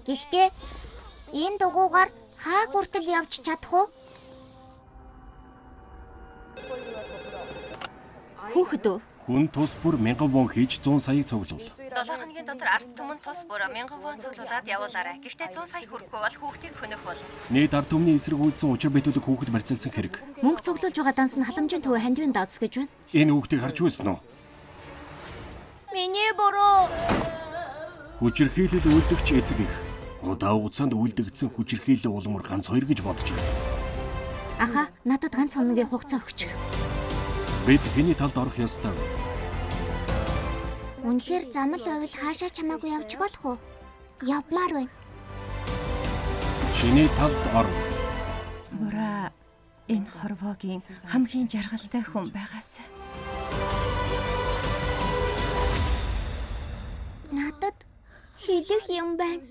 Гэхдээ энэ дугуйгаар хаа хүртэл явж чадах уу? Хүүхэд үү? Хүн тус бүр 1000 вон хийж 100 саяыг цуглуул. 7 хоногийн дотор ард түмэн тус бүр 1000 вон цуглуулад явуулаарай. Гэхдээ 100 сая хүрэхгүй бол хүүхдийг хөнөх болно. Нийт ард түмний эсрэг үйлдсэн учир битүүлэг хүүхэд барьцаалсан хэрэг. Мөнгө цуглуулж байгаа данс нь халамжийн төв хандивын дац гэж байна. Энэ хүүхдийг харж үзсэн үү? Миний буруу. Хүчирхийлэл үйлдэгч эцэг их. Удаа хугацаанд үйлдэгдсэн хүчирхийлэл улмар ганц хоёр гэж бодож байна. Аха, надад ганц хоногийн хугацаа өгч. Бид хэний талд орох ёстой вэ? Үнэхээр замал байвал хаашаа чамаагүй явж болох уу? Явмаар байна. Чиний талд ор. Бура энэ хорвоогийн хамгийн жаргалтай хүн байгаас. Надад хэлэх юм байна.